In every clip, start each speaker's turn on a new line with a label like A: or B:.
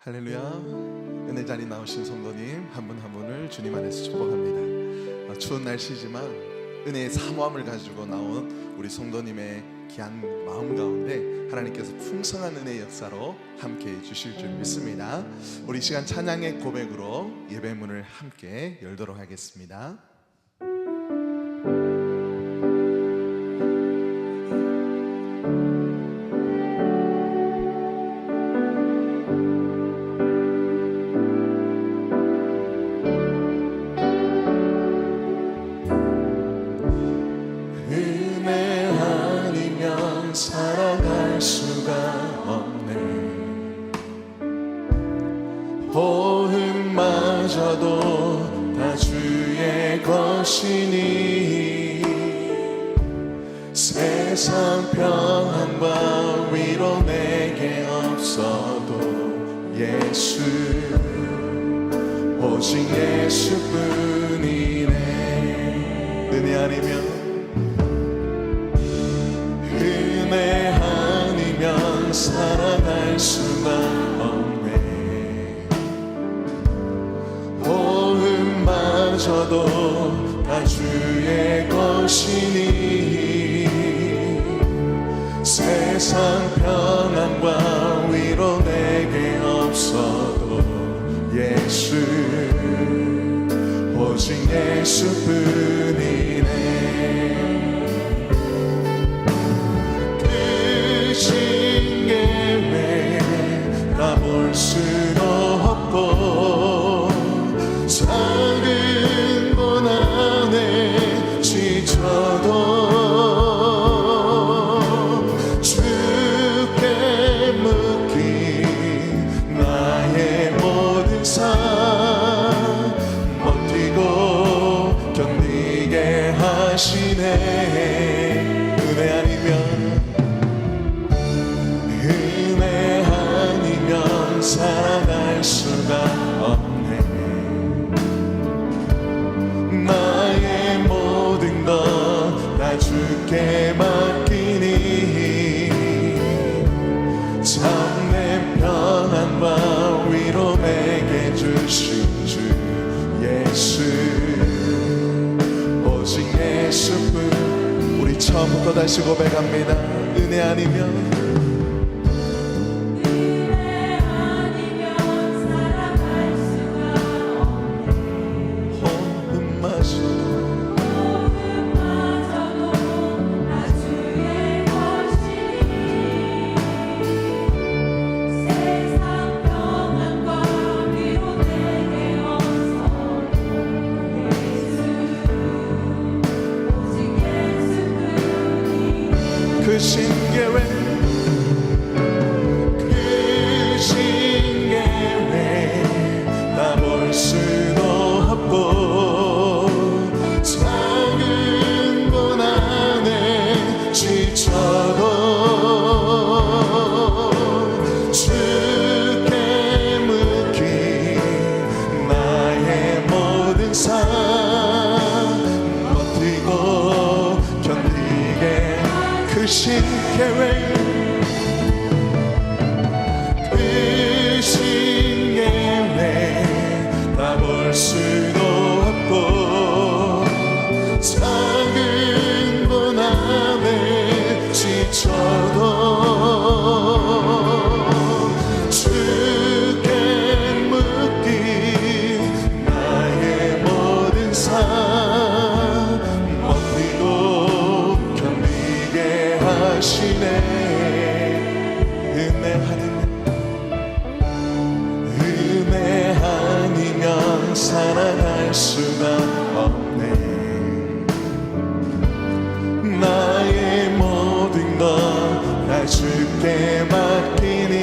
A: 할렐루야. 은혜 자리 나오신 성도님 한 분 한 분을 주님 안에서 축복합니다. 추운 날씨지만 은혜의 사모함을 가지고 나온 우리 성도님의 귀한 마음 가운데 하나님께서 풍성한 은혜의 역사로 함께 해주실 줄 믿습니다. 우리 시간 찬양의 고백으로 예배문을 함께 열도록 하겠습니다.
B: 살아갈 수가 없네. 호흡마저도 다 주의 것이니 세상 평안과 위로 내게 없어도 예수 오직 예수뿐이네. 은혜 아니면 살아갈 수가 없네. 호흡마저도 다 주의 것이니 세상 평안과 위로 내게 없어도 예수 오직 예수뿐이네. 볼 수도 없고 작은 고난에 지쳐도 주께 묶인 나의 모든 삶 버티고 견디게 하시네. 은혜 아니면 살아갈 수가 없네. 나의 모든 것 다 주께 맡기니 참된 평안과 위로 내게 주신 주 예수 오직 예수뿐. 우리 처음부터 다시 고백합니다. 은혜 아니면 그 신계획 다 볼 수도 없고 작은 고난에 지쳐도 주께 묶인 나의 모든 삶 버티고 견디게 그 신계획 다 볼 수도 없고 작은 고난에 지쳐도 주께 묶인 나의 모든 삶 버티고 견디게 하시네. 은혜 아니면 살아갈 수가 없네. 나의 모든 것 다 주께 맡기니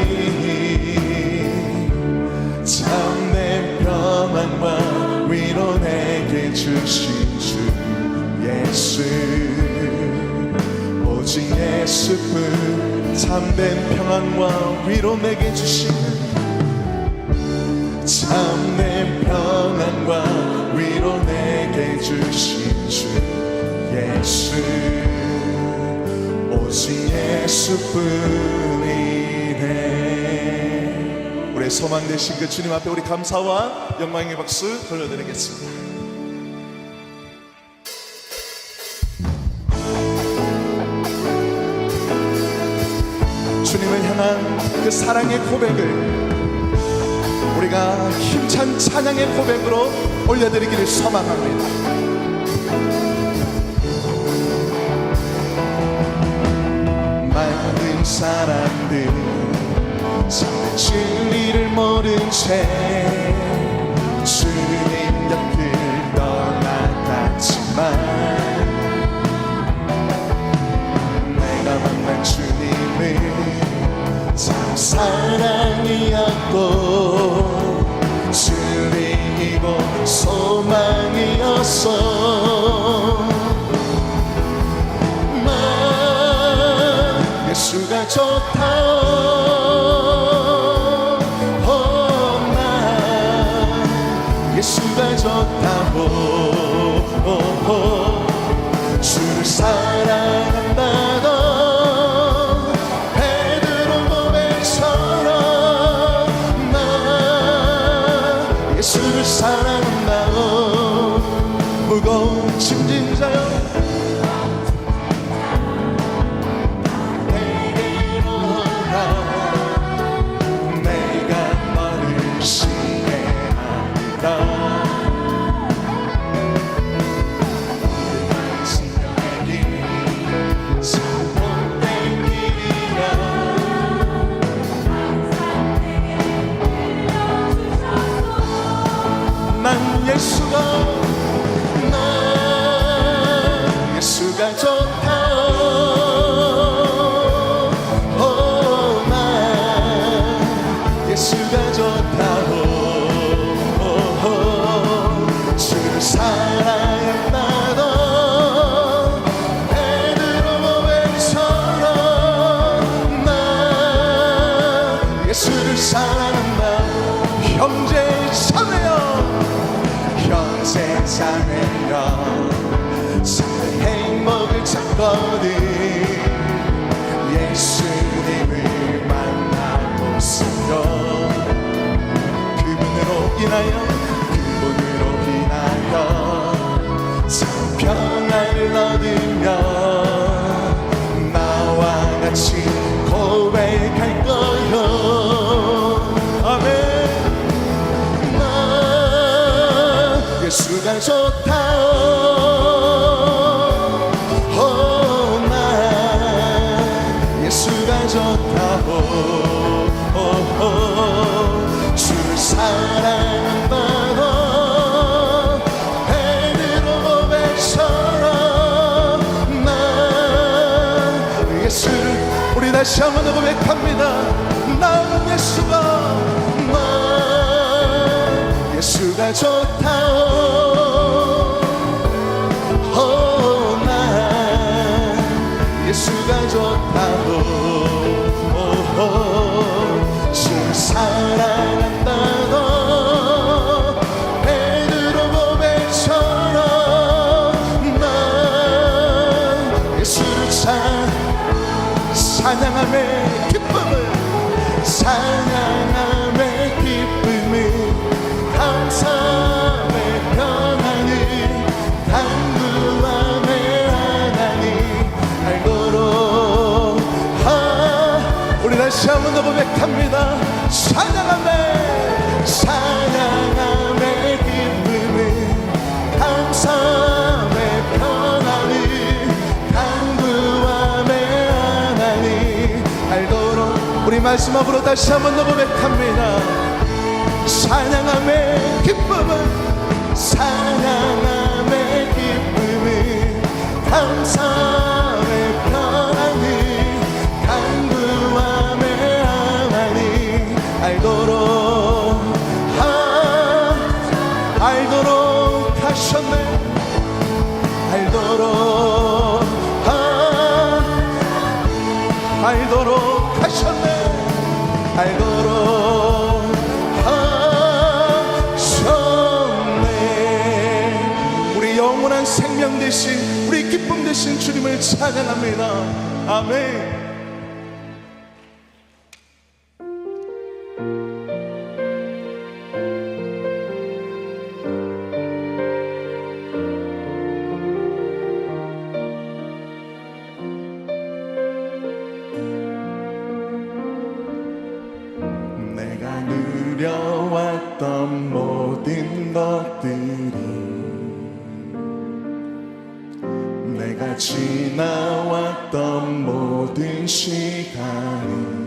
B: 참된 평안과 위로 내게 주신 주 예수 오직 예수뿐. 참된 평안과 위로 내게 주시는 참된 평안과 위로 내게 주신 주 예수 오직 예수뿐이네. 우리
A: 우리의 소망 되신 그 주님 앞에 우리 감사와 영광의 박수 돌려드리겠습니다. 주님을 향한 그 사랑의 고백을 우리가 힘찬 찬양의 고백으로 올려드리기를 소망합니다. 많은 사람들 참된 진리를 모른 채 주님 곁을 떠나갔지만 내가 만난 주님은 참 사랑이었고 주님이고 소망이었어. 예수가 좋다. 예수가 좋다고 주를 사랑한다고 베드로 고백처럼 나 예수를 사랑한다고 무거운 짐진 자여 예수가 좋다. 예수가 좋다고 주를 사랑한다고 베드로 고백처럼 나 예수를 사랑한다. 형제 자매여 형제 자매여 참된 행복을 찾거든 예수님을 만나보세요. 그분으로 인하여 참 평안을 얻으며 나와 같이 고백할 거요. 아멘. 예수가 좋다. 나 예수가 좋다고 주를 사랑한다고 베드로 고백처럼 나 예수를 우리 다시 한번 고백합니다. 나는 예수가 예수가 좋다오. 나 예수가 좋다고 주를 사랑한다고 베드로 고백처럼 나 예수를 찬양함의 기쁨을 찬양함의 기쁨을 감사의 평안을 간구함의 하나님 알도록 우리 다시 한번 더 고백합니다. 찬양함의 기쁨을 감사의 평안을 간구함의 하나님 알도록 우리 마지막으로 다시 한번 더 고백합니다. 찬양함의 기쁨은 찬양함의 기쁨은 감사의 평안을 간구함의 하나님 알도록 하셨네. 알도록 하셨네. 우리 영원한 생명 되신 우리 기쁨 되신 주님을 찬양합니다. 아멘.
B: 지나왔던 모든 것들이 내가 지나왔던 모든 시간이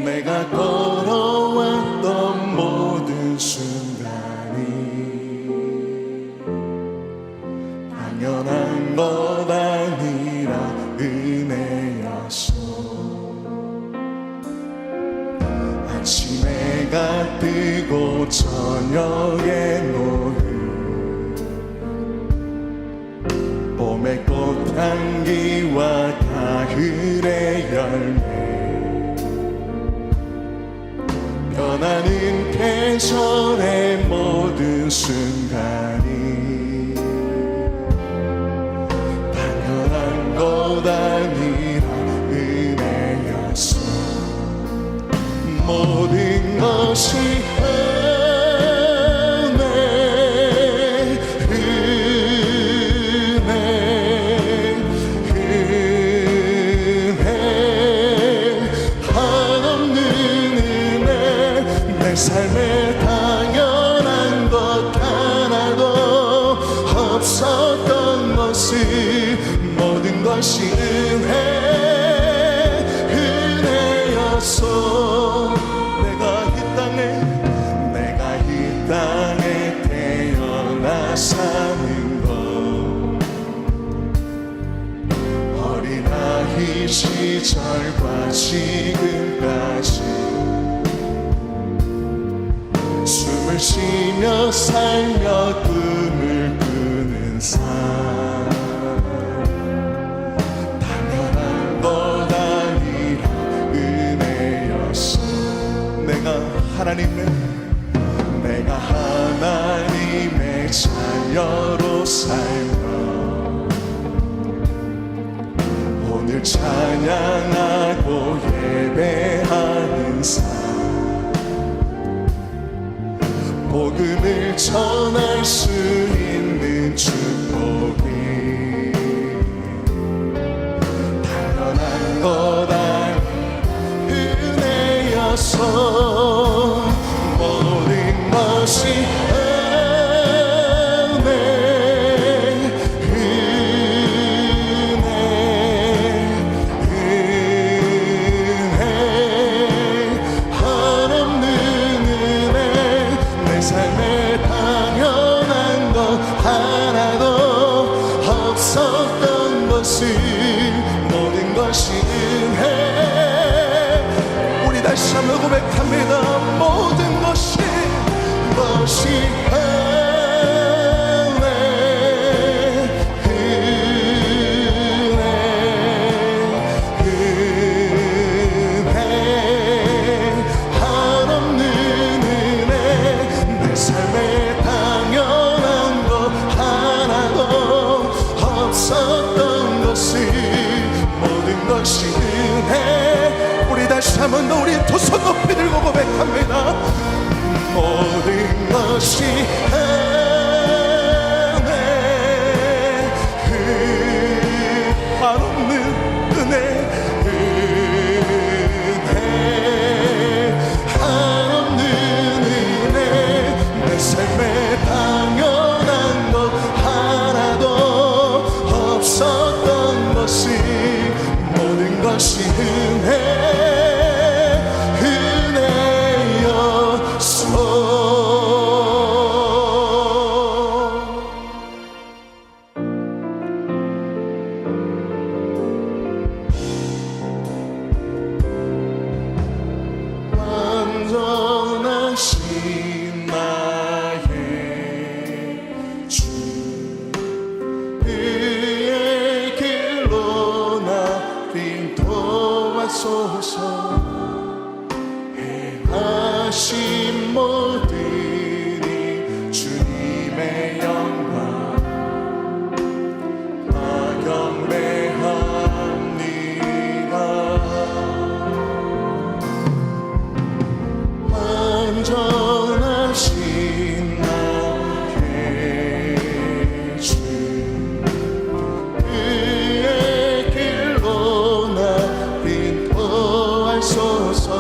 B: 내가 걸어왔던 모든 순간이 당연한 것 아니라 은혜였어. 아침에가 뜨고 저녁에 노을 봄의 꽃향기와 가을의 열매 변하는 계절의 모든 순간이 당연한 것 아니라 은혜였어. 모든 것이 삶에 당연한 것 하나도 없었던 것을 모든 것이 은혜였어. 내가 이 땅에 태어나 사는 것 어린아이 시절과 지금까지 숨을 쉬며 살며 꿈을 꾸는 삶 당연한 것 아니라 은혜였어. 내가 하나님의 자녀로 살며 오늘 찬양하고 예배하는 삶 복음을 전할 수 있는 축복이 당연한 것 아닌 은혜였어. 모든 것이 삶에 당연한 것 하나도 없었던 것을 모든 것이 은혜. 우리 다시 한번 고백합니다. 모든 것이 삶에 당연한 것 하나도 없었던 것을 모든 것이 은혜. 우리 다시 한 번 더 우리 두 손 높이 들고 고백합니다. 모든 것이 은혜 한없는 은혜 삶에 당연한 것 하나도 없었던 것이 모든 것이 은혜였어. 완전하신 나의 주 그의 길로 나 인도하소서. 행하신 모든 이 주님의 영광 다 경배합니다. 완전하신 나의 주 그의 길로 나 인도하소서.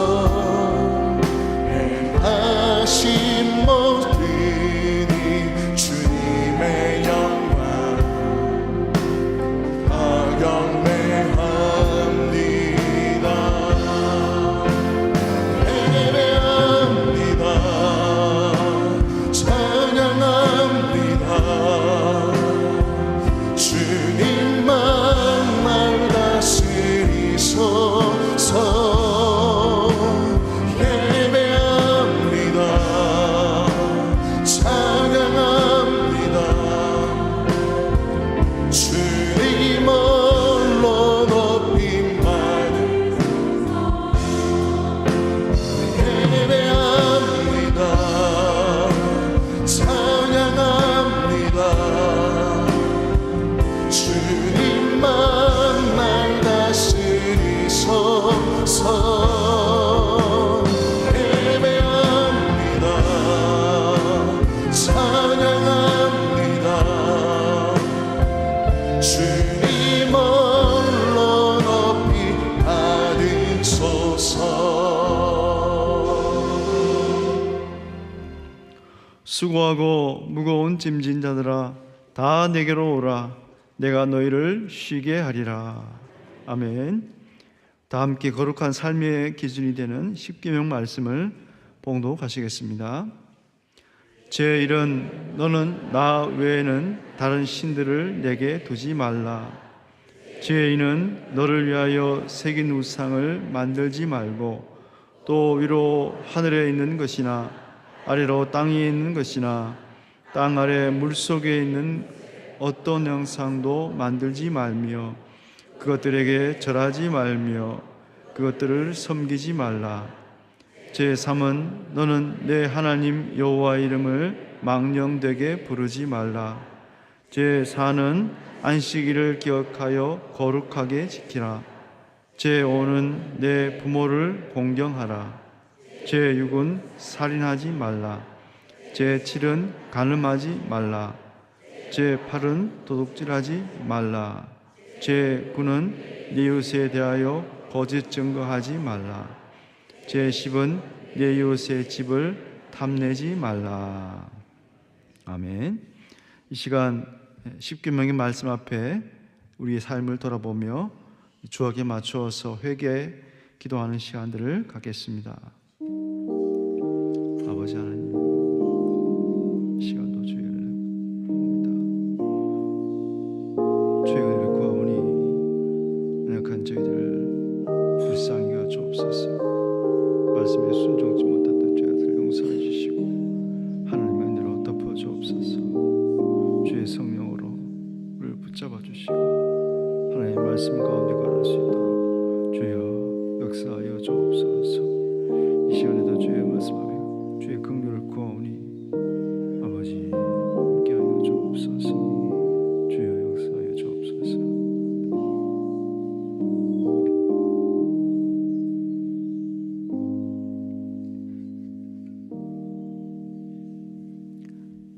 C: 수고하고 무거운 짐진 자들아 다 내게로 오라. 내가 너희를 쉬게 하리라. 아멘. 다 함께 거룩한 삶의 기준이 되는 십계명 말씀을 봉독하시겠습니다. 제1은 너는 나 외에는 다른 신들을 내게 두지 말라. 제2는 너를 위하여 새긴 우상을 만들지 말고 또 위로 하늘에 있는 것이나 아래로 땅에 있는 것이나 땅 아래 물속에 있는 어떤 형상도 만들지 말며 그것들에게 절하지 말며 그것들을 섬기지 말라. 제3은 너는 내 하나님 여호와의 이름을 망령되게 부르지 말라. 제4는 안식일을 기억하여 거룩하게 지키라. 제5는 내 부모를 공경하라. 제6은 살인하지 말라. 제7은 간음하지 말라. 제8은 도둑질하지 말라. 제9는 네 이웃에 대하여 거짓 증거하지 말라. 제10은 네 이웃의 집을 탐내지 말라. 아멘. 이 시간 십계명의 말씀 앞에 우리의 삶을 돌아보며 주옥에 맞추어서 회개 기도하는 시간들을 갖겠습니다. 아버지 하나님, 시간도 주의 은혜를 봅니다. 주의 은혜를 구하오니 연약한 저희들을 불쌍히 여겨 주옵소서. 말씀에 순종치 못했던 죄악을 용서해 주시고 하나님의 은혜로 덮어 주옵소서. 주의 성령으로 우리를 붙잡아 주시고 하나님의 말씀 가운데 걸을 수 있도록 주여 역사하여 주옵소서. 이 시간에도 주의 말씀하며 주의 긍휼을 구하오니 아버지 함께하여 주옵소서. 주여 역사하여 주옵소서.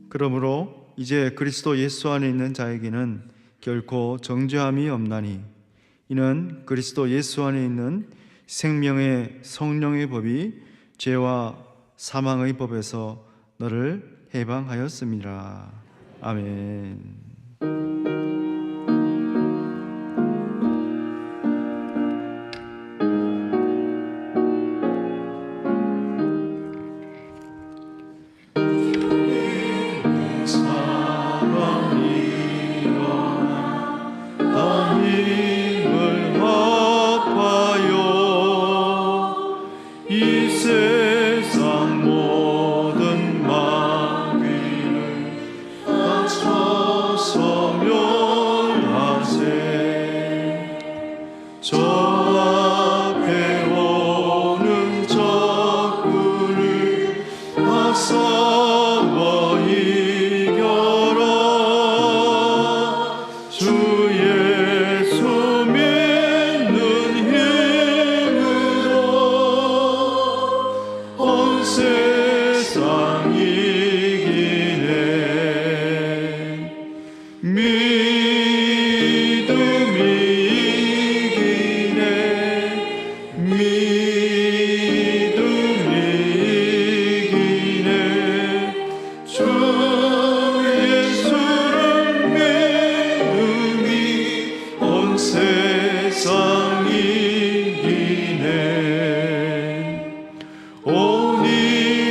C: 그러므로 이제 그리스도 예수 안에 있는 자에게는 결코 정죄함이 없나니 이는 그리스도 예수 안에 있는 생명의 성령의 법이 죄와 사망의 법에서 너를 해방하였습니다. 아멘.
B: 세상 이기네. 온 힘을 다하여 주옵소서.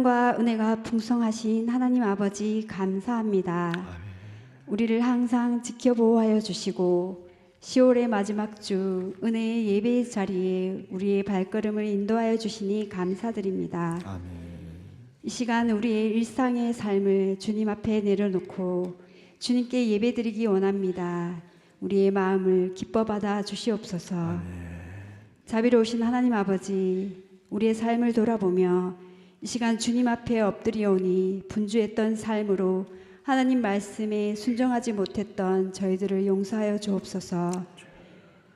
D: 사랑과 은혜가 풍성하신 하나님 아버지 감사합니다. 우리를 항상 지켜보호하여 주시고 10월의 마지막 주 은혜의 예배의 자리에 우리의 발걸음을 인도하여 주시니 감사드립니다. 이 시간 우리의 일상의 삶을 주님 앞에 내려놓고 주님께 예배드리기 원합니다. 우리의 마음을 기뻐 받아 주시옵소서. 자비로우신 하나님 아버지, 우리의 삶을 돌아보며 이 시간 주님 앞에 엎드리오니 분주했던 삶으로 하나님 말씀에 순종하지 못했던 저희들을 용서하여 주옵소서.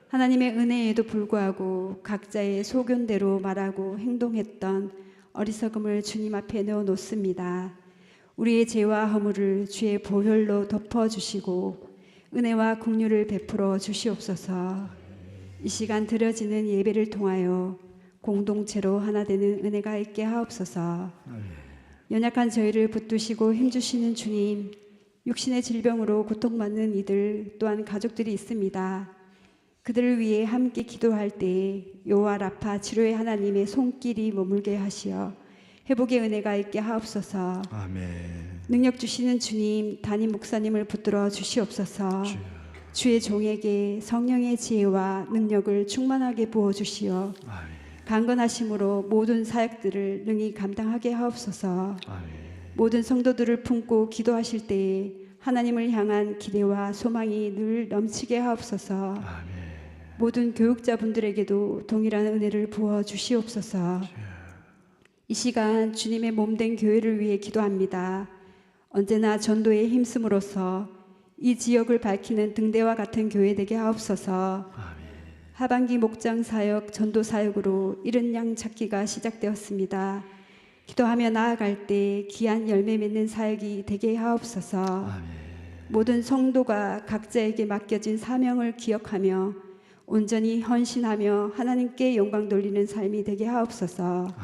D: 하나님의 은혜에도 불구하고 각자의 소견대로 말하고 행동했던 어리석음을 주님 앞에 내어놓습니다. 우리의 죄와 허물을 주의 보혈로 덮어주시고 은혜와 긍휼을 베풀어 주시옵소서. 이 시간 드려지는 예배를 통하여 공동체로 하나 되는 은혜가 있게 하옵소서. 연약한 저희를 붙드시고 힘주시는 주님, 육신의 질병으로 고통받는 이들 또한 가족들이 있습니다. 그들을 위해 함께 기도할 때 요와 라파 치료의 하나님의 손길이 머물게 하시어 회복의 은혜가 있게 하옵소서.
C: 아멘.
D: 능력 주시는 주님, 담임 목사님을 붙들어 주시옵소서. 주의 종에게 성령의 지혜와 능력을 충만하게 부어주시어 강건하심으로 모든 사역들을 능히 감당하게 하옵소서. 모든 성도들을 품고 기도하실 때에 하나님을 향한 기대와 소망이 늘 넘치게 하옵소서. 모든 교육자분들에게도 동일한 은혜를 부어 주시옵소서. 이 시간 주님의 몸된 교회를 위해 기도합니다. 언제나 전도에 힘씀으로써 이 지역을 밝히는 등대와 같은 교회 되게 하옵소서. 하반기 목장 사역, 전도 사역으로 이른 양 찾기가 시작되었습니다. 기도하며 나아갈 때 귀한 열매 맺는 사역이 되게 하옵소서. 모든 성도가 각자에게 맡겨진 사명을 기억하며 온전히 헌신하며 하나님께 영광 돌리는 삶이 되게 하옵소서.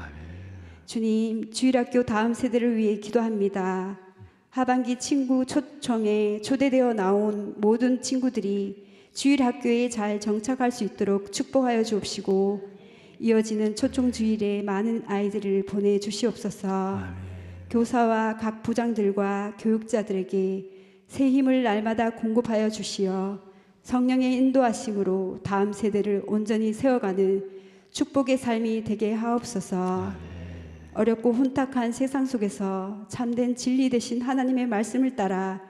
D: 주님, 주일학교 다음 세대를 위해 기도합니다. 하반기 친구 초청에 초대되어 나온 모든 친구들이 주일학교에 잘 정착할 수 있도록 축복하여 주옵시고 이어지는 초청 주일에 많은 아이들을 보내주시옵소서. 교사와 각 부장들과 교육자들에게 새 힘을 날마다 공급하여 주시어 성령의 인도하심으로 다음 세대를 온전히 세워가는 축복의 삶이 되게 하옵소서. 어렵고 혼탁한 세상 속에서 참된 진리 되신 하나님의 말씀을 따라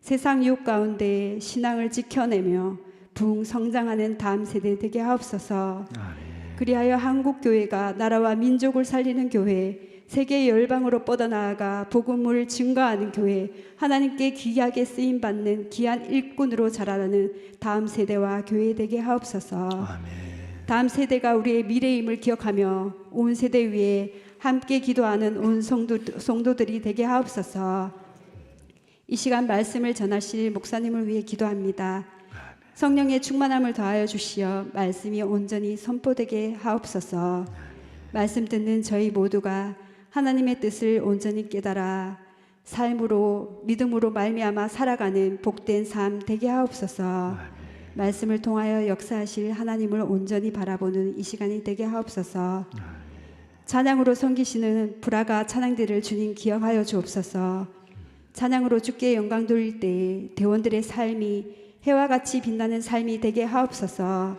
D: 세상 유혹 가운데 신앙을 지켜내며 부흥 성장하는 다음 세대 되게 하옵소서. 그리하여 한국 교회가 나라와 민족을 살리는 교회, 세계 열방으로 뻗어나아가 복음을 증거하는 교회, 하나님께 귀하게 쓰임 받는 귀한 일꾼으로 자라나는 다음 세대와 교회 되게 하옵소서. 다음 세대가 우리의 미래임을 기억하며 온 세대 위에 함께 기도하는 온 성도들이 되게 하옵소서. 이 시간 말씀을 전하실 목사님을 위해 기도합니다. 성령의 충만함을 더하여 주시어 말씀이 온전히 선포되게 하옵소서. 말씀 듣는 저희 모두가 하나님의 뜻을 온전히 깨달아 삶으로 믿음으로 말미암아 살아가는 복된 삶 되게 하옵소서. 말씀을 통하여 역사하실 하나님을 온전히 바라보는 이 시간이 되게 하옵소서. 찬양으로 섬기시는 불화가 찬양들을 주님 기억하여 주옵소서. 찬양으로 주께 영광 돌릴 때에 대원들의 삶이 해와 같이 빛나는 삶이 되게 하옵소서.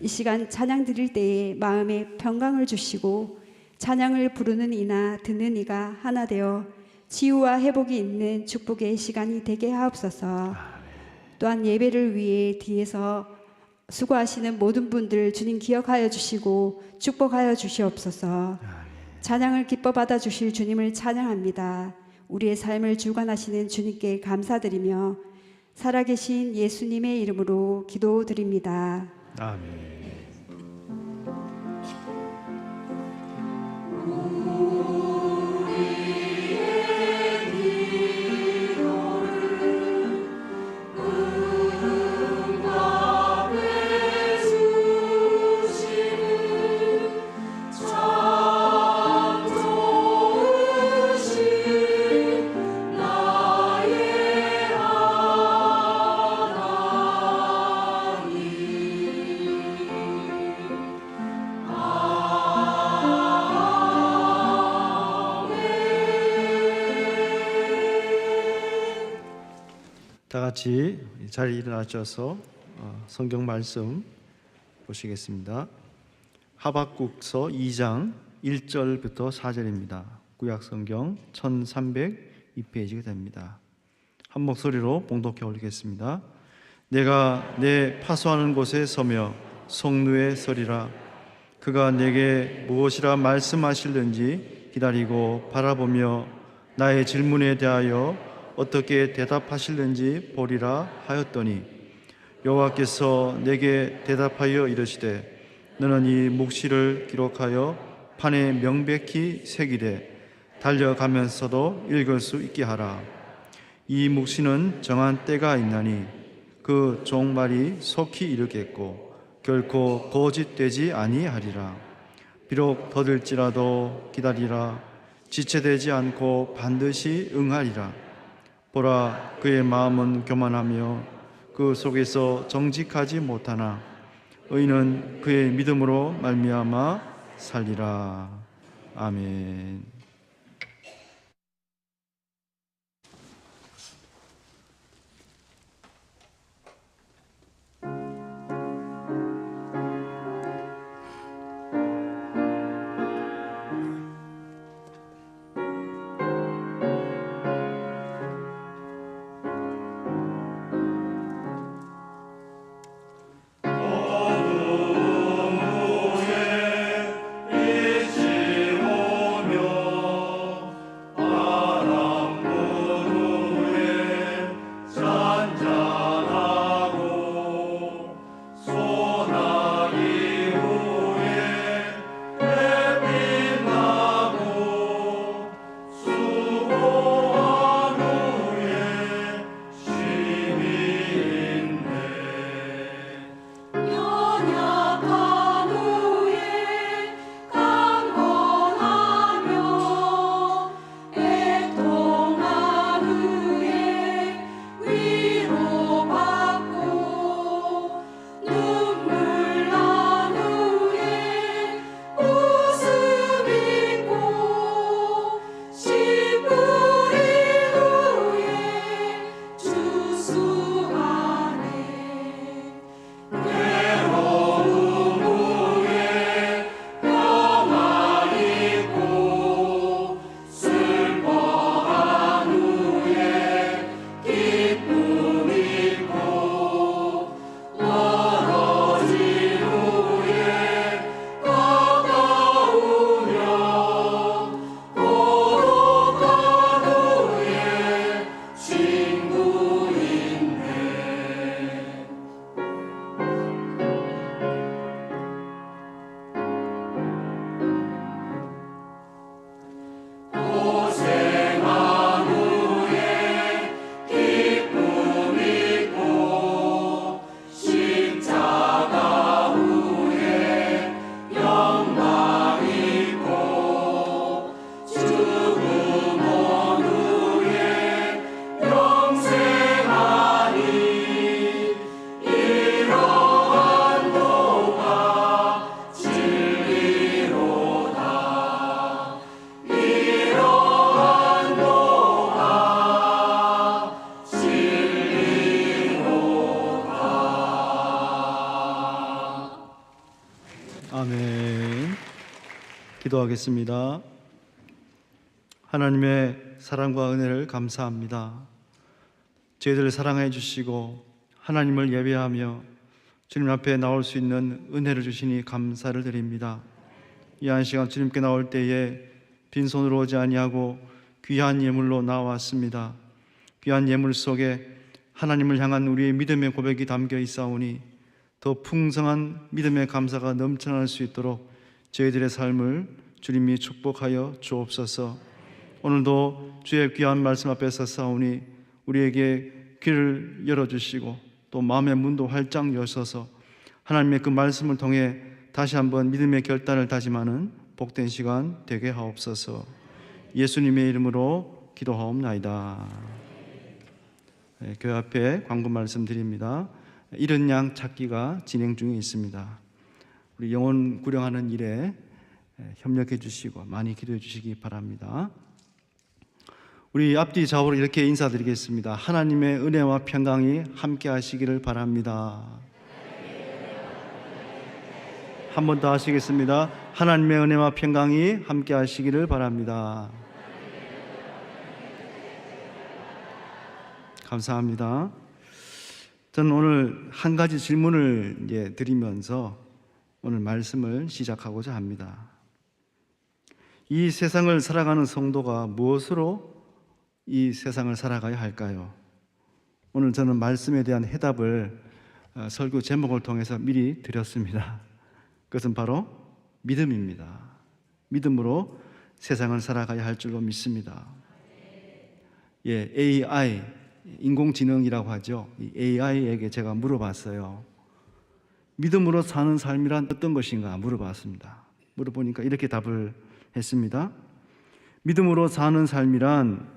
D: 이 시간 찬양 드릴 때에 마음에 평강을 주시고 찬양을 부르는 이나 듣는 이가 하나 되어 치유와 회복이 있는 축복의 시간이 되게 하옵소서. 또한 예배를 위해 뒤에서 수고하시는 모든 분들 주님 기억하여 주시고 축복하여 주시옵소서. 찬양을 기뻐 받아 주실 주님을 찬양합니다. 우리의 삶을 주관하시는 주님께 감사드리며 살아계신 예수님의 이름으로 기도드립니다.
C: 아멘. 같이 자리에 일어나셔서 성경 말씀 보시겠습니다. 하박국서 2장 1절부터 4절입니다. 구약 성경 1302페이지가 됩니다. 한 목소리로 봉독해 올리겠습니다. 내가 내 파수하는 곳에 서며 성루에 서리라. 그가 내게 무엇이라 말씀하실는지 기다리고 바라보며 나의 질문에 대하여 어떻게 대답하실는지 보리라 하였더니 여호와께서 내게 대답하여 이르시되 너는 이 묵시를 기록하여 판에 명백히 새기되 달려가면서도 읽을 수 있게 하라. 이 묵시는 정한 때가 있나니 그 종말이 속히 이르겠고 결코 거짓되지 아니하리라. 비록 더딜지라도 기다리라. 지체되지 않고 반드시 응하리라. 보라, 그의 마음은 교만하며 그 속에서 정직하지 못하나 의인은 그의 믿음으로 말미암아 살리라. 아멘. 아멘. 기도하겠습니다. 하나님의 사랑과 은혜를 감사합니다. 저희들을 사랑해 주시고 하나님을 예배하며 주님 앞에 나올 수 있는 은혜를 주시니 감사를 드립니다. 이 한 시간 주님께 나올 때에 빈손으로 오지 아니하고 귀한 예물로 나왔습니다. 귀한 예물 속에 하나님을 향한 우리의 믿음의 고백이 담겨 있사오니 더 풍성한 믿음의 감사가 넘쳐날 수 있도록 저희들의 삶을 주님이 축복하여 주옵소서. 오늘도 주의 귀한 말씀 앞에 서사오니 우리에게 귀를 열어주시고 또 마음의 문도 활짝 여셔서 하나님의 그 말씀을 통해 다시 한번 믿음의 결단을 다짐하는 복된 시간 되게 하옵소서. 예수님의 이름으로 기도하옵나이다. 교회 앞에 광고 말씀드립니다. 잃은 양 찾기가 진행 중에 있습니다. 우리 영혼 구령하는 일에 협력해 주시고 많이 기도해 주시기 바랍니다. 우리 앞뒤 좌우로 이렇게 인사드리겠습니다. 하나님의 은혜와 평강이 함께 하시기를 바랍니다. 한 번 더 하시겠습니다. 하나님의 은혜와 평강이 함께 하시기를 바랍니다. 감사합니다. 저는 오늘 한 가지 질문을 이제 드리면서 오늘 말씀을 시작하고자 합니다. 이 세상을 살아가는 성도가 무엇으로 이 세상을 살아가야 할까요? 오늘 저는 말씀에 대한 해답을 설교 제목을 통해서 미리 드렸습니다. 그것은 바로 믿음입니다. 믿음으로 세상을 살아가야 할 줄로 믿습니다. 예, AI, 인공지능이라고 하죠. 이 AI에게 제가 물어봤어요. 믿음으로 사는 삶이란 어떤 것인가 물어봤습니다. 물어보니까 이렇게 답을 했습니다. 믿음으로 사는 삶이란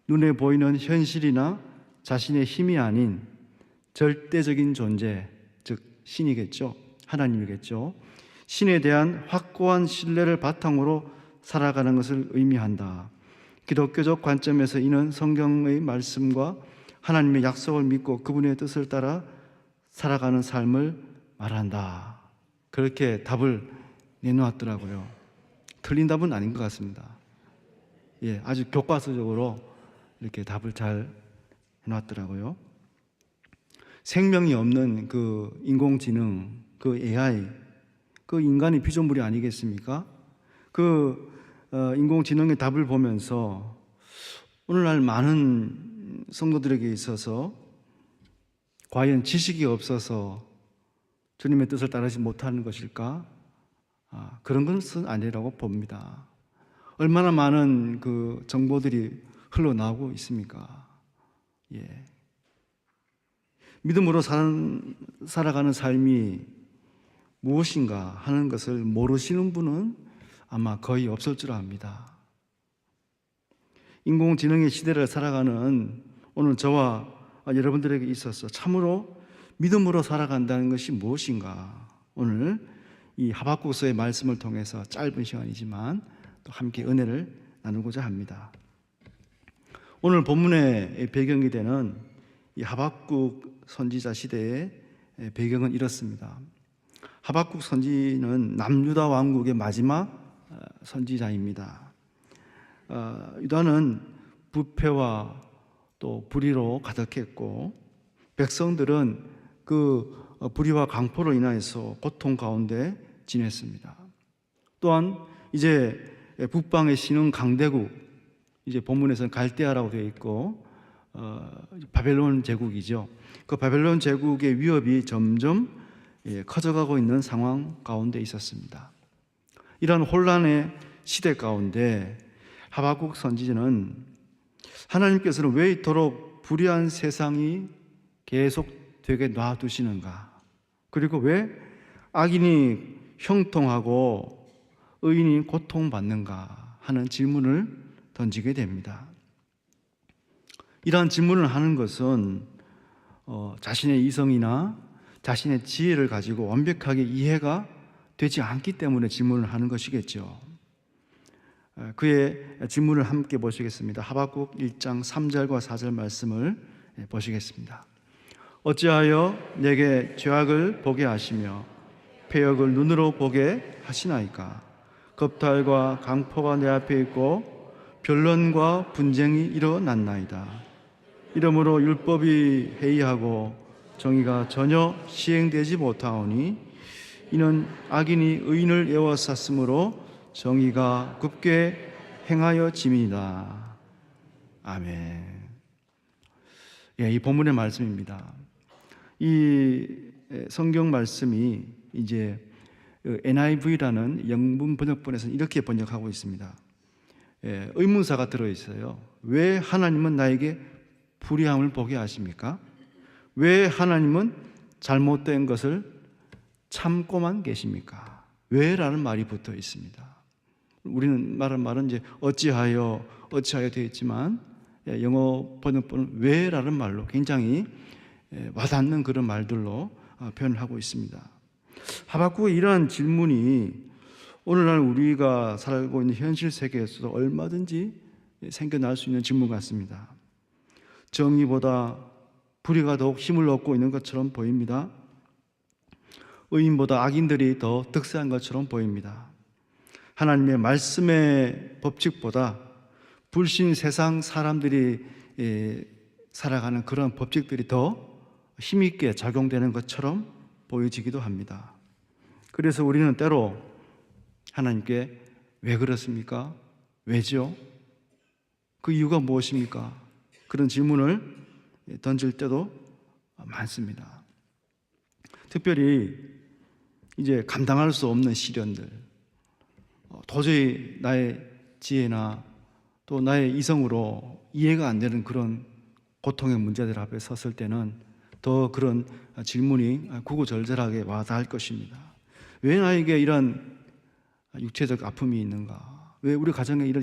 C: 눈에 보이는 현실이나 자신의 힘이 아닌 절대적인 존재, 즉 신이겠죠. 하나님이겠죠. 신에 대한 확고한 신뢰를 바탕으로 살아가는 것을 의미한다. 기독교적 관점에서 이는 성경의 말씀과 하나님의 약속을 믿고 그분의 뜻을 따라 살아가는 삶을 말한다. 그렇게 답을 내놓았더라고요. 틀린 답은 아닌 것 같습니다. 예, 아주 교과서적으로 이렇게 답을 잘 해놨더라고요. 생명이 없는 그 인공지능, 그 AI, 그 인간의 피조물이 아니겠습니까? 인공지능의 답을 보면서 오늘날 많은 성도들에게 있어서 과연 지식이 없어서 주님의 뜻을 따르지 못하는 것일까? 그런 것은 아니라고 봅니다. 얼마나 많은 그 정보들이 흘러나오고 있습니까? 예. 믿음으로 살아가는 삶이 무엇인가 하는 것을 모르시는 분은 아마 거의 없을 줄 압니다. 인공지능의 시대를 살아가는 오늘 저와 여러분들에게 있어서 참으로 믿음으로 살아간다는 것이 무엇인가, 오늘 이 하박국서의 말씀을 통해서 짧은 시간이지만 또 함께 은혜를 나누고자 합니다. 오늘 본문의 배경이 되는 이 하박국 선지자 시대의 배경은 이렇습니다. 하박국 선지는 남유다 왕국의 마지막 선지자입니다. 유다는 부패와 또 불의로 가득했고 백성들은 그 불의와 강포로 인하여서 고통 가운데 지냈습니다. 또한 이제 북방의 신흥 강대국, 이제 본문에서는 갈대아라고 되어 있고 바벨론 제국이죠. 그 바벨론 제국의 위협이 점점 커져가고 있는 상황 가운데 있었습니다. 이런 혼란의 시대 가운데 하박국 선지자는 하나님께서는 왜 이토록 불의한 세상이 계속되게 놔두시는가, 그리고 왜 악인이 형통하고 의인이 고통받는가 하는 질문을 던지게 됩니다. 이러한 질문을 하는 것은 자신의 이성이나 자신의 지혜를 가지고 완벽하게 이해가 되지 않기 때문에 질문을 하는 것이겠죠. 그의 질문을 함께 보시겠습니다. 하박국 1장 3절과 4절 말씀을 보시겠습니다. 어찌하여 내게 죄악을 보게 하시며 패역을 눈으로 보게 하시나이까? 겁탈과 강포가 내 앞에 있고 변론과 분쟁이 일어났나이다. 이러므로 율법이 해이하고 정의가 전혀 시행되지 못하오니 이는 악인이 의인을 에워쌌으므로 정의가 굽게 행하여 짐이다. 아멘. 예, 이 본문의 말씀입니다. 이 성경 말씀이 이제 NIV라는 영문 번역본에서는 이렇게 번역하고 있습니다. 의문사가 들어있어요. 왜 하나님은 나에게 불의함을 보게 하십니까? 왜 하나님은 잘못된 것을 참고만 계십니까? 왜? 라는 말이 붙어 있습니다. 우리는 말한 말은 이제 어찌하여 되어 있지만 영어 번역본은 왜? 라는 말로 굉장히 와닿는 그런 말들로 표현을 하고 있습니다. 하박국의 이러한 질문이 오늘날 우리가 살고 있는 현실 세계에서도 얼마든지 생겨날 수 있는 질문 같습니다. 정의보다 불의가 더욱 힘을 얻고 있는 것처럼 보입니다. 의인보다 악인들이 더 득세한 것처럼 보입니다. 하나님의 말씀의 법칙보다 불신 세상 사람들이 살아가는 그런 법칙들이 더 힘있게 작용되는 것처럼 보여지기도 합니다. 그래서 우리는 때로 하나님께 왜 그렇습니까? 왜죠? 그 이유가 무엇입니까? 그런 질문을 던질 때도 많습니다. 특별히 이제 감당할 수 없는 시련들, 도저히 나의 지혜나 또 나의 이성으로 이해가 안 되는 그런 고통의 문제들 앞에 섰을 때는 더 그런 질문이 구구절절하게 와닿을 것입니다. 왜 나에게 이런 육체적 아픔이 있는가? 왜 우리 가정에 이런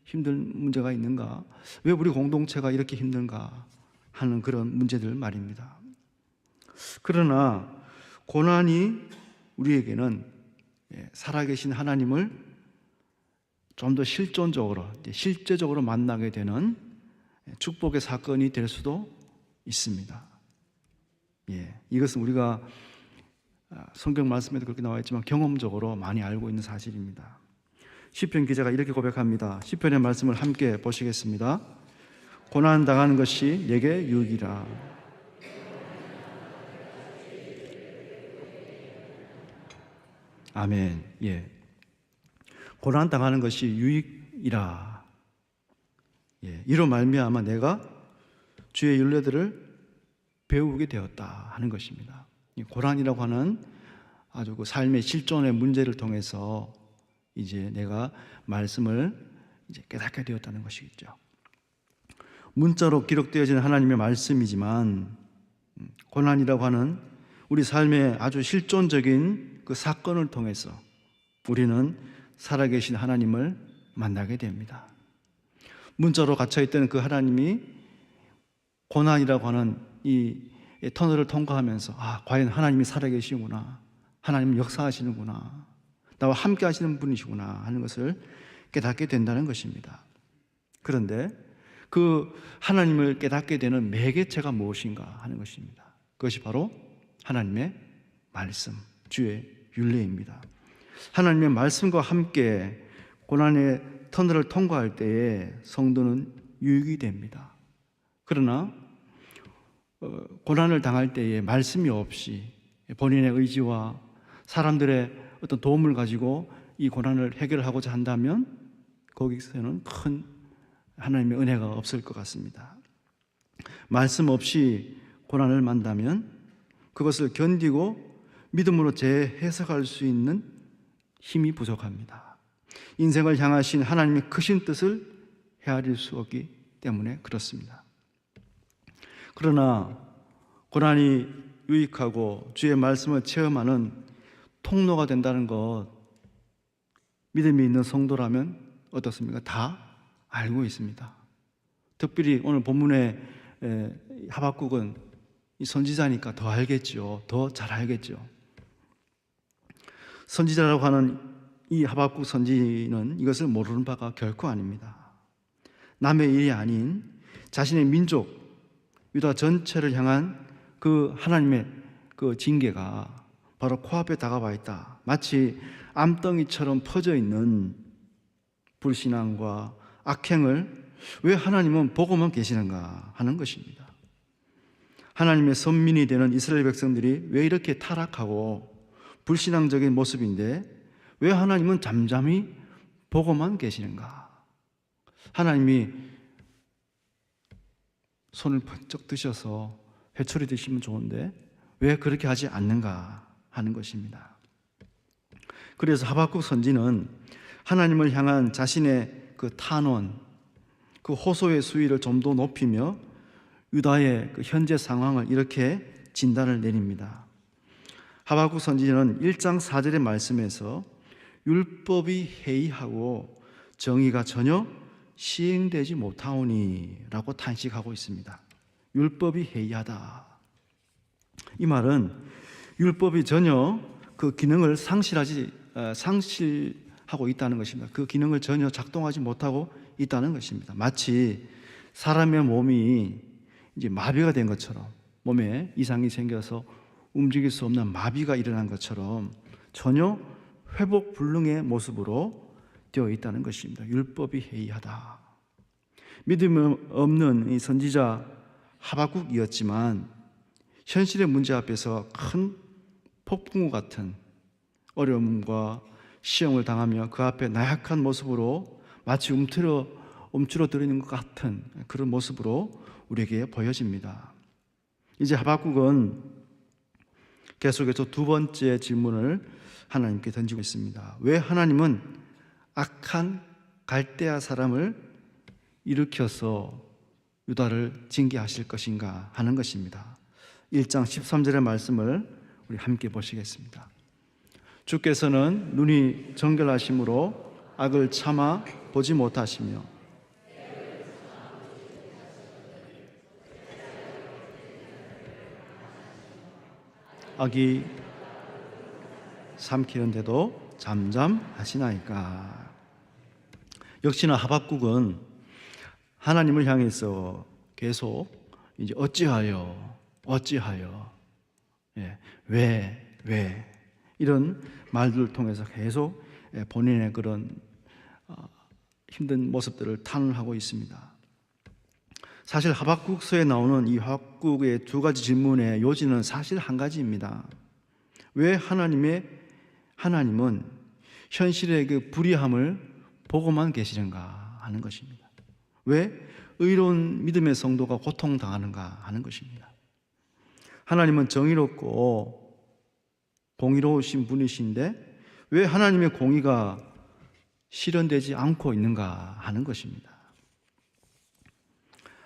C: 힘든 문제가 있는가? 왜 우리 공동체가 이렇게 힘든가? 하는 그런 문제들 말입니다. 그러나 고난이 우리에게는 살아계신 하나님을 좀 더 실존적으로, 실제적으로 만나게 되는 축복의 사건이 될 수도 있습니다. 이것은 우리가 성경 말씀에도 그렇게 나와 있지만 경험적으로 많이 알고 있는 사실입니다. 시편 기자가 이렇게 고백합니다. 시편의 말씀을 함께 보시겠습니다. 고난 당하는 것이 내게 유익이라. 아멘. 고난 당하는 것이 유익이라. 이로 말미암아 내가 주의 율례들을 배우게 되었다 하는 것입니다. 이 고난이라고 하는 아주 그 삶의 실존의 문제를 통해서 이제 내가 말씀을 이제 깨닫게 되었다는 것이겠죠. 문자로 기록되어진 하나님의 말씀이지만 고난이라고 하는 우리 삶의 아주 실존적인 그 사건을 통해서 우리는 살아계신 하나님을 만나게 됩니다. 문자로 갇혀있던 그 하나님이 고난이라고 하는 이 터널을 통과하면서 과연 하나님이 살아계시구나, 하나님은 역사하시는구나, 나와 함께 하시는 분이시구나 하는 것을 깨닫게 된다는 것입니다. 그런데 그 하나님을 깨닫게 되는 매개체가 무엇인가 하는 것입니다. 그것이 바로 하나님의 말씀, 주의 율례입니다. 하나님의 말씀과 함께 고난의 터널을 통과할 때에 성도는 유익이 됩니다. 그러나 고난을 당할 때에 말씀이 없이 본인의 의지와 사람들의 어떤 도움을 가지고 이 고난을 해결하고자 한다면 거기서는 큰 하나님의 은혜가 없을 것 같습니다. 말씀 없이 고난을 만나면 그것을 견디고 믿음으로 재해석할 수 있는 힘이 부족합니다. 인생을 향하신 하나님의 크신 뜻을 헤아릴 수 없기 때문에 그렇습니다. 그러나 고난이 유익하고 주의 말씀을 체험하는 통로가 된다는 것, 믿음이 있는 성도라면 어떻습니까? 다 알고 있습니다. 특별히 오늘 본문의 하박국은 이 선지자니까 더 알겠죠. 더 잘 알겠죠. 선지자라고 하는 이 하박국 선지는 이것을 모르는 바가 결코 아닙니다. 남의 일이 아닌 자신의 민족, 유다 전체를 향한 그 하나님의 그 징계가 바로 코앞에 다가와 있다. 마치 암덩이처럼 퍼져 있는 불신앙과 악행을 왜 하나님은 보고만 계시는가 하는 것입니다. 하나님의 선민이 되는 이스라엘 백성들이 왜 이렇게 타락하고 불신앙적인 모습인데 왜 하나님은 잠잠히 보고만 계시는가? 하나님이 손을 번쩍 드셔서 회초리 드시면 좋은데 왜 그렇게 하지 않는가 하는 것입니다. 그래서 하박국 선지는 하나님을 향한 자신의 그 탄원, 그 호소의 수위를 좀 더 높이며 유다의 그 현재 상황을 이렇게 진단을 내립니다. 하박국 선지자는 1장 4절의 말씀에서 율법이 해이하고 정의가 전혀 시행되지 못하오니 라고 탄식하고 있습니다. 율법이 해이하다. 이 말은 율법이 전혀 그 기능을 상실하고 있다는 것입니다. 그 기능을 전혀 작동하지 못하고 있다는 것입니다. 마치 사람의 몸이 이제 마비가 된 것처럼, 몸에 이상이 생겨서 움직일 수 없는 마비가 일어난 것처럼 전혀 회복 불능의 모습으로 되어 있다는 것입니다. 율법이 해이하다. 믿음 없는 이 선지자 하박국이었지만 현실의 문제 앞에서 큰 폭풍우 같은 어려움과 시험을 당하며 그 앞에 나약한 모습으로 마치 움츠러들이는 것 같은 그런 모습으로 우리에게 보여집니다. 이제 하박국은 계속해서 두 번째 질문을 하나님께 던지고 있습니다. 왜 하나님은 악한 갈대아 사람을 일으켜서 유다를 징계하실 것인가 하는 것입니다. 1장 13절의 말씀을 우리 함께 보시겠습니다. 주께서는 눈이 정결하심으로 악을 참아 보지 못하시며 악이 삼키는데도 잠잠하시나이까. 역시나 하박국은 하나님을 향해서 계속 이제 어찌하여 왜 이런 말들을 통해서 계속 본인의 그런 힘든 모습들을 탄원하고 있습니다. 사실 하박국서에 나오는 이 하박국의 두 가지 질문의 요지는 사실 한 가지입니다. 왜 하나님은 현실의 그 불의함을 보고만 계시는가 하는 것입니다. 왜 의로운 믿음의 성도가 고통당하는가 하는 것입니다. 하나님은 정의롭고 공의로우신 분이신데 왜 하나님의 공의가 실현되지 않고 있는가 하는 것입니다.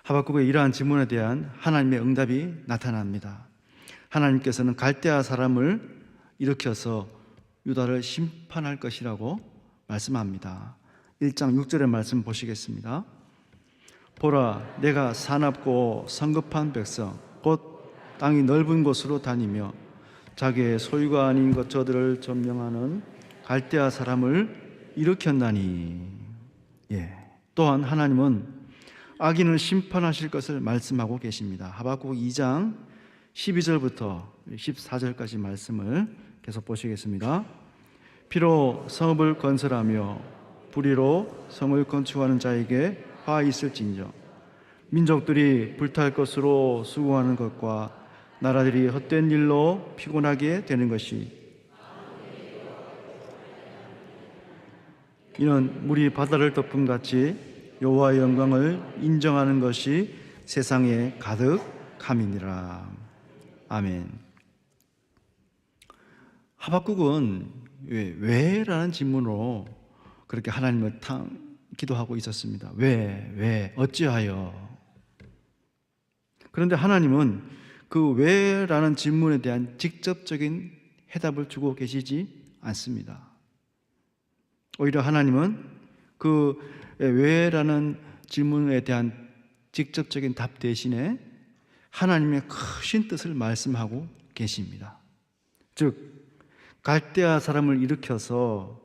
C: 하박국의 이러한 질문에 대한 하나님의 응답이 나타납니다. 하나님께서는 갈대아 사람을 일으켜서 유다를 심판할 것이라고 말씀합니다. 1장 6절의 말씀 보시겠습니다. 보라, 내가 사납고 성급한 백성 곧 땅이 넓은 곳으로 다니며 자기의 소유가 아닌 것 저들을 점령하는 갈대아 사람을 일으켰나니. 또한 하나님은 악인을 심판하실 것을 말씀하고 계십니다. 하박국 2장 12절부터 14절까지 말씀을 계속 보시겠습니다. 피로 성읍을 건설하며 불의로 성을 건축하는 자에게 화 있을진저 민족들이 불탈 것으로 수고하는 것과 나라들이 헛된 일로 피곤하게 되는 것이 이는 물이 바다를 덮음같이 여호와의 영광을 인정하는 것이 세상에 가득함이니라. 아멘. 하박국은 왜라는 질문으로 그렇게 하나님을 기도하고 있었습니다. 왜 어찌하여? 그런데 하나님은 그 왜라는 질문에 대한 직접적인 해답을 주고 계시지 않습니다. 오히려 하나님은 그 왜라는 질문에 대한 직접적인 답 대신에 하나님의 크신 뜻을 말씀하고 계십니다. 즉 갈대아 사람을 일으켜서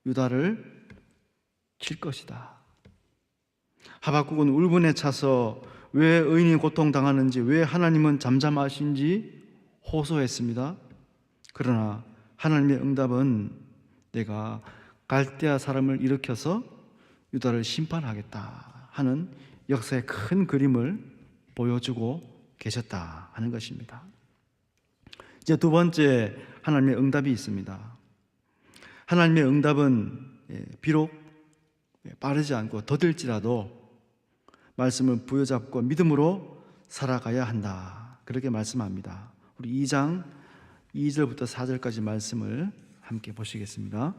C: 유다를 칠 것이다. 하박국은 울분에 차서 왜 의인이 고통당하는지, 왜 하나님은 잠잠하신지 호소했습니다. 그러나 하나님의 응답은 내가 갈대아 사람을 일으켜서 유다를 심판하겠다 하는 역사의 큰 그림을 보여주고 계셨다 하는 것입니다. 이제 두 번째 하나님의 응답이 있습니다. 하나님의 응답은 비록 빠르지 않고 더딜지라도 말씀을 부여잡고 믿음으로 살아가야 한다. 그렇게 말씀합니다. 우리 2장 2절부터 4절까지 말씀을 함께 보시겠습니다.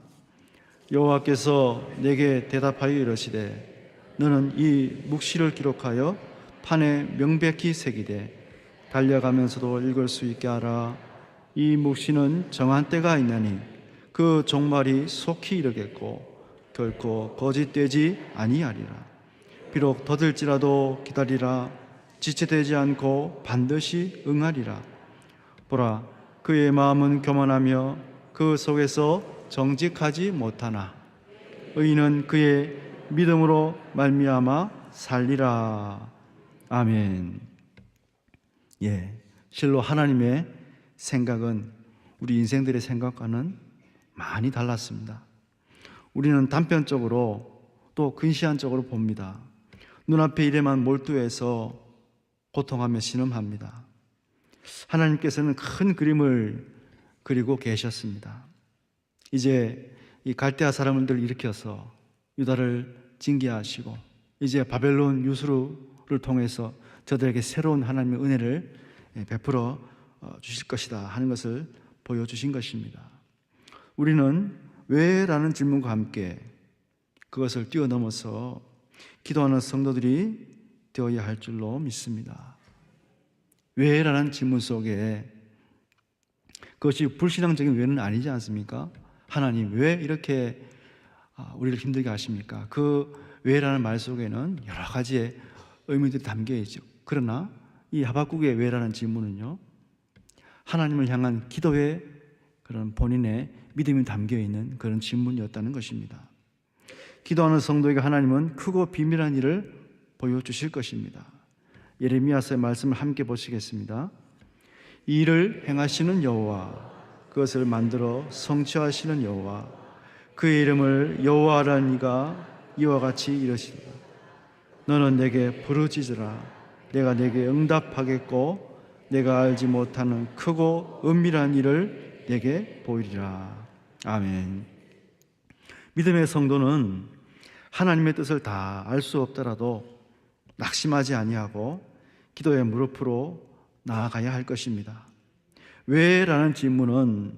C: 여호와께서 내게 대답하여 이르시되 너는 이 묵시를 기록하여 판에 명백히 새기되 달려가면서도 읽을 수 있게 하라. 이 묵시는 정한 때가 있나니 그 종말이 속히 이르겠고 결코 거짓되지 아니하리라. 비록 더딜지라도 기다리라. 지체되지 않고 반드시 응하리라. 보라, 그의 마음은 교만하며 그 속에서 정직하지 못하나 의인은 그의 믿음으로 말미암아 살리라. 아멘. 예, 실로 하나님의 생각은 우리 인생들의 생각과는 많이 달랐습니다. 우리는 단편적으로 또 근시안적으로 봅니다. 눈앞의 일에만 몰두해서 고통하며 신음합니다. 하나님께서는 큰 그림을 그리고 계셨습니다. 이제 이 갈대아 사람들을 일으켜서 유다를 징계하시고 이제 바벨론 유수를 통해서 저들에게 새로운 하나님의 은혜를 베풀어 주실 것이다 하는 것을 보여주신 것입니다. 우리는 왜? 라는 질문과 함께 그것을 뛰어넘어서 기도하는 성도들이 되어야 할 줄로 믿습니다. 왜? 라는 질문 속에 그것이 불신앙적인 왜는 아니지 않습니까? 하나님 왜 이렇게 우리를 힘들게 하십니까? 그 왜라는 말 속에는 여러 가지의 의미들이 담겨 있죠. 그러나 이 하박국의 왜라는 질문은요, 하나님을 향한 기도의 그런 본인의 믿음이 담겨 있는 그런 질문이었다는 것입니다. 기도하는 성도에게 하나님은 크고 비밀한 일을 보여주실 것입니다. 예레미야서의 말씀을 함께 보시겠습니다. 이 일을 행하시는 여호와, 그것을 만들어 성취하시는 여호와, 그의 이름을 여호와라는 이가 이와 같이 이르시리라. 너는 내게 부르짖으라. 내가 내게 응답하겠고 내가 알지 못하는 크고 은밀한 일을 내게 보이리라. 아멘. 믿음의 성도는 하나님의 뜻을 다 알 수 없더라도 낙심하지 아니하고 기도의 무릎으로 나아가야 할 것입니다. 왜? 라는 질문은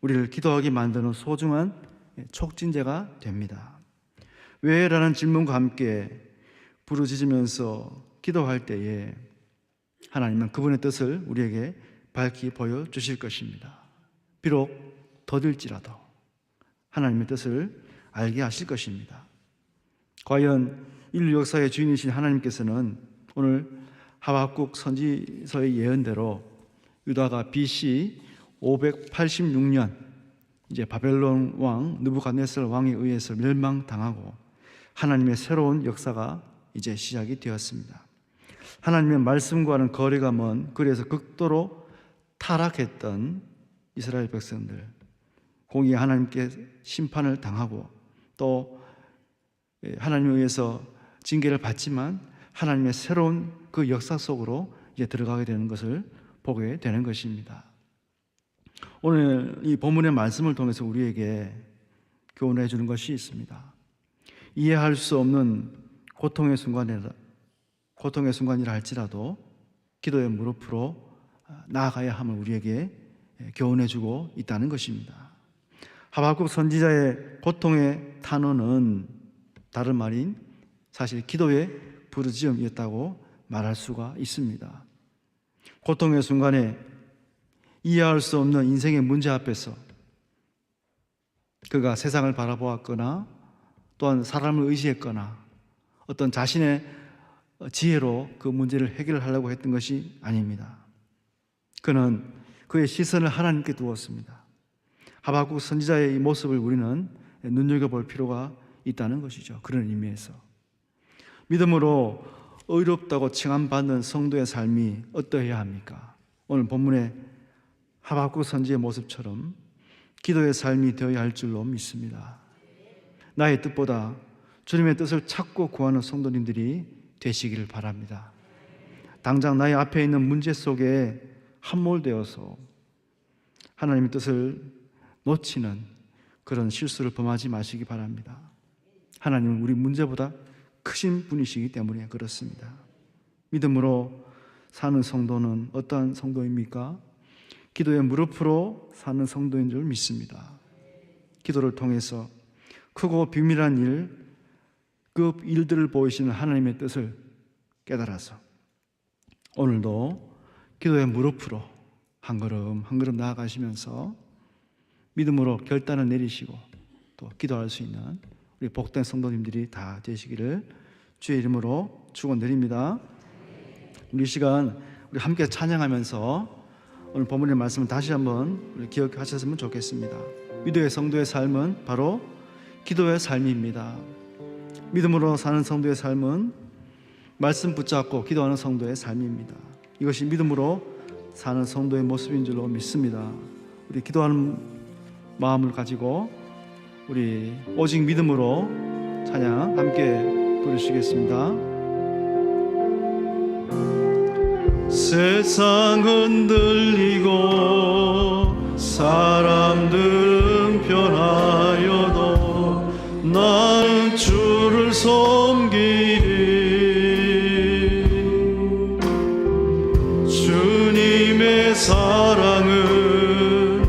C: 우리를 기도하게 만드는 소중한 촉진제가 됩니다. 왜? 라는 질문과 함께 부르짖으면서 기도할 때에 하나님은 그분의 뜻을 우리에게 밝히 보여주실 것입니다. 비록 더딜지라도 하나님의 뜻을 알게 하실 것입니다. 과연 인류 역사의 주인이신 하나님께서는 오늘 하박국 선지서의 예언대로 유다가 BC 586년 이제 바벨론 왕 느부갓네살 왕에 의해서 멸망당하고 하나님의 새로운 역사가 이제 시작이 되었습니다. 하나님의 말씀과는 거리가 먼, 그래서 극도로 타락했던 이스라엘 백성들, 공의 하나님께 심판을 당하고 또 하나님에 의해서 징계를 받지만 하나님의 새로운 그 역사 속으로 이제 들어가게 되는 것을 보게 되는 것입니다. 오늘 이 본문의 말씀을 통해서 우리에게 교훈해 주는 것이 있습니다. 이해할 수 없는 고통의 순간이라 할지라도 기도의 무릎으로 나아가야 함을 우리에게 교훈해 주고 있다는 것입니다. 하박국 선지자의 고통의 탄원은 다른 말인 사실 기도의 부르짖음이었다고 말할 수가 있습니다. 고통의 순간에 이해할 수 없는 인생의 문제 앞에서 그가 세상을 바라보았거나 또한 사람을 의지했거나 어떤 자신의 지혜로 그 문제를 해결하려고 했던 것이 아닙니다. 그는 그의 시선을 하나님께 두었습니다. 하박국 선지자의 이 모습을 우리는 눈여겨볼 필요가 있다는 것이죠. 그런 의미에서 믿음으로 의롭다고 칭함받는 성도의 삶이 어떠해야 합니까? 오늘 본문의 하박국 선지의 모습처럼 기도의 삶이 되어야 할 줄로 믿습니다. 나의 뜻보다 주님의 뜻을 찾고 구하는 성도님들이 되시기를 바랍니다. 당장 나의 앞에 있는 문제 속에 함몰되어서 하나님의 뜻을 놓치는 그런 실수를 범하지 마시기 바랍니다. 하나님은 우리 문제보다 크신 분이시기 때문에 그렇습니다. 믿음으로 사는 성도는 어떠한 성도입니까? 기도의 무릎으로 사는 성도인 줄 믿습니다. 기도를 통해서 크고 비밀한 일, 그 일들을 보이시는 하나님의 뜻을 깨달아서 오늘도 기도의 무릎으로 한 걸음 한 걸음 나아가시면서 믿음으로 결단을 내리시고 또 기도할 수 있는 우리 복된 성도님들이 다 되시기를 주의 이름으로 축원드립니다. 우리 시간 우리 함께 찬양하면서 오늘 본문의 말씀을 다시 한번 우리 기억하셨으면 좋겠습니다. 위도의 성도의 삶은 바로 기도의 삶입니다. 믿음으로 사는 성도의 삶은 말씀 붙잡고 기도하는 성도의 삶입니다. 이것이 믿음으로 사는 성도의 모습인 줄로 믿습니다. 우리 기도하는 마음을 가지고 우리 오직 믿음으로 찬양 함께 부르시겠습니다. 세상 흔들리고 사람들은 변하여도 나는 주를 섬기리. 주님의 사랑은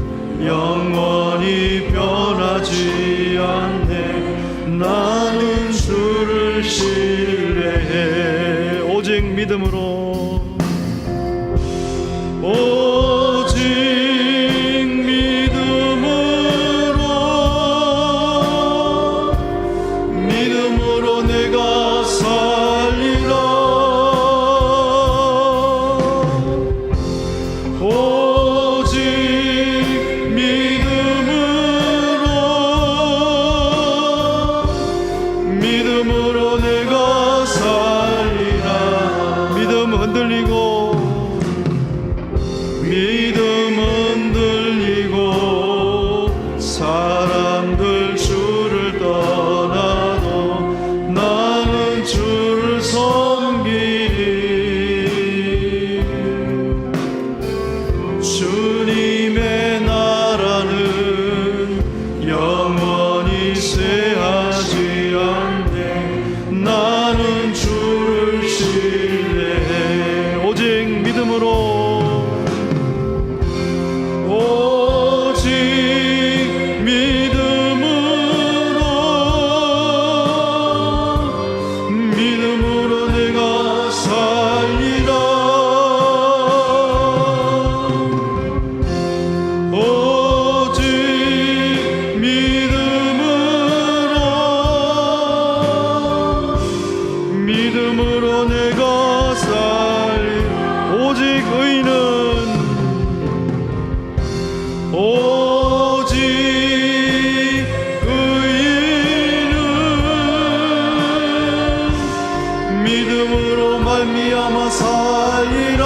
C: 영원히 변하지 않네. 나는 주를 신뢰해. 오직 믿음으로 오직 믿음으로 내가 살리라. 오직 믿음으로 내가 살리라. 믿음 흔들리고 사람들 주를 떠나도 나는 주를 섬기리. 주님의 나라는 영원히 쇠하지 않네. 나는 주를 신뢰해. 오직 믿음으로 내가 살리라. 오직 믿음으로 내가 살리라. 오직 의인은 믿음으로 말미암아 살리라.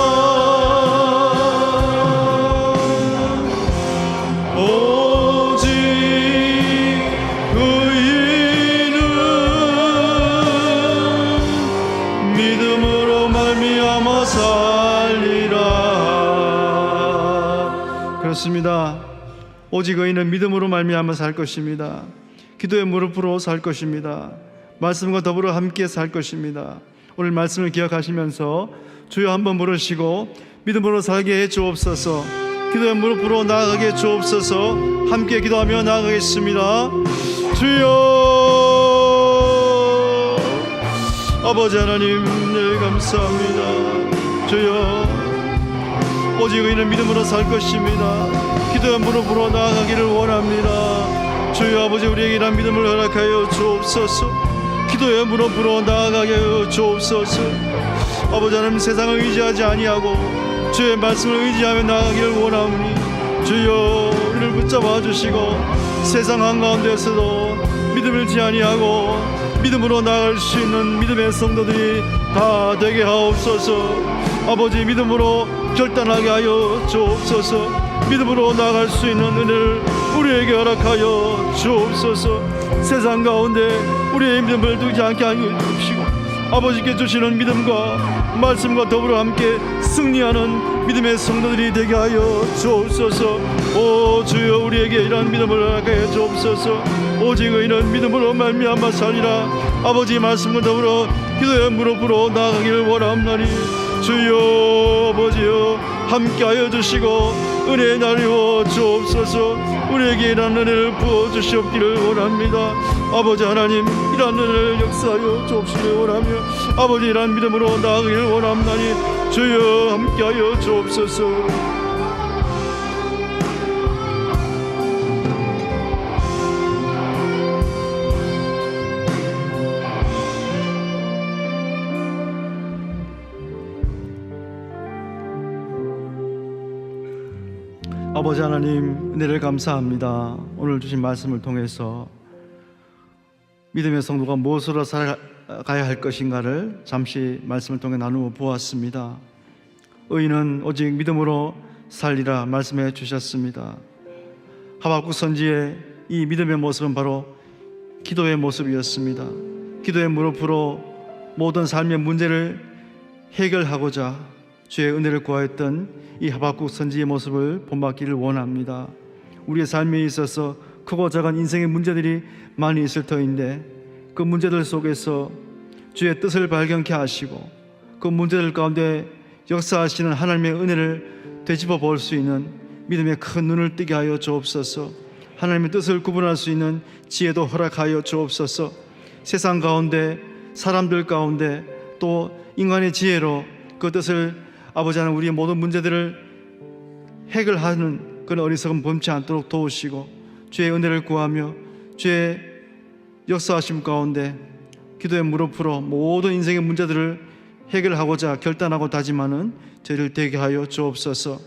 C: 오직 의인은 믿음으로 말미암아 살리라. 그렇습니다. 오직 의인은 믿음으로 말미암아 살 것입니다. 기도의 무릎으로 살 것입니다. 말씀과 더불어 함께 살 것입니다. 오늘 말씀을 기억하시면서 주여 한번 부르시고 믿음으로 살게 해 주옵소서. 기도의 무릎으로 나아가게 해 주옵소서. 함께 기도하며 나아가겠습니다. 주여 아버지 하나님, 네 감사합니다. 주여 오직 의인은 믿음으로 살 것입니다. 기도의 무릎으로 나아가기를 원합니다. 주여 아버지, 우리에게 이런 믿음을 허락하여 주옵소서. 기도의 무릎으로 나아가게 하여 주옵소서. 아버지 하나님, 세상을 의지하지 아니하고 주의 말씀을 의지하며 나아가기를 원하오니 주여 우리를 붙잡아 주시고 세상 한가운데서도 믿음을 지아니하고 믿음으로 나아갈 수 있는 믿음의 성도들이 다 되게 하옵소서. 아버지, 믿음으로 결단하게 하여 주옵소서. 믿음으로 나아갈 수 있는 은혜를 우리에게 허락하여 주옵소서. 세상 가운데 우리의 믿음을 두지 않게 하여 주시고 아버지께 주시는 믿음과 말씀과 더불어 함께 승리하는 믿음의 성도들이 되게 하여 주옵소서. 오 주여, 우리에게 이러한 믿음을 허락하여 주옵소서. 오직 의인은 믿음으로 말미암아 살리라. 아버지 말씀과 더불어 기도의 무릎으로 나아가기를 원하옵나니 주여 아버지여 함께하여 주시고 은혜의 날이여 주옵소서. 우리에게 이러한 은혜를 부어주시옵기를 원합니다. 아버지 하나님, 이러한 은혜를 역사하여 주옵시길 원하며 아버지 이러한 믿음으로 나아가기를 원합나니 주여 함께하여 주옵소서. 아버지 하나님, 은혜를 감사합니다. 오늘 주신 말씀을 통해서 믿음의 성도가 무엇으로 살아가야 할 것인가를 잠시 말씀을 통해 나누어 보았습니다. 의인은 오직 믿음으로 살리라 말씀해 주셨습니다. 하박국 선지의 이 믿음의 모습은 바로 기도의 모습이었습니다. 기도의 무릎으로 모든 삶의 문제를 해결하고자 주의 은혜를 구하였던 이 하박국 선지의 모습을 본받기를 원합니다. 우리의 삶에 있어서 크고 작은 인생의 문제들이 많이 있을 터인데 그 문제들 속에서 주의 뜻을 발견케 하시고 그 문제들 가운데 역사하시는 하나님의 은혜를 되짚어 볼 수 있는 믿음의 큰 눈을 뜨게 하여 주옵소서. 하나님의 뜻을 구분할 수 있는 지혜도 허락하여 주옵소서. 세상 가운데 사람들 가운데 또 인간의 지혜로 그 뜻을 아버지 하나님 우리의 모든 문제들을 해결하는 그런 어리석음 범치 않도록 도우시고 주의 은혜를 구하며 주의 역사하심 가운데 기도의 무릎으로 모든 인생의 문제들을 해결하고자 결단하고 다짐하는 저희를 되게 하여 주옵소서.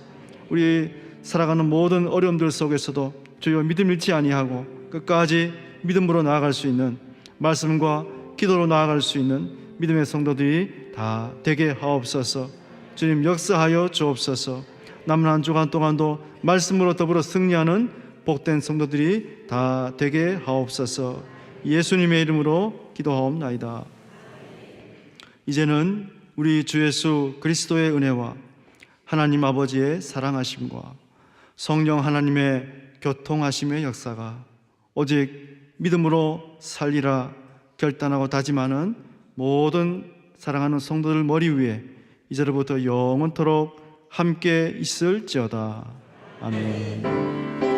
C: 우리 살아가는 모든 어려움들 속에서도 주여 믿음 잃지 아니하고 끝까지 믿음으로 나아갈 수 있는 말씀과 기도로 나아갈 수 있는 믿음의 성도들이 다 되게 하옵소서. 주님 역사하여 주옵소서. 남은 한 주간 동안도 말씀으로 더불어 승리하는 복된 성도들이 다 되게 하옵소서. 예수님의 이름으로 기도하옵나이다. 이제는 우리 주 예수 그리스도의 은혜와 하나님 아버지의 사랑하심과 성령 하나님의 교통하심의 역사가 오직 믿음으로 살리라 결단하고 다짐하는 모든 사랑하는 성도들 머리 위에 이제로부터 영원토록 함께 있을지어다. 아멘.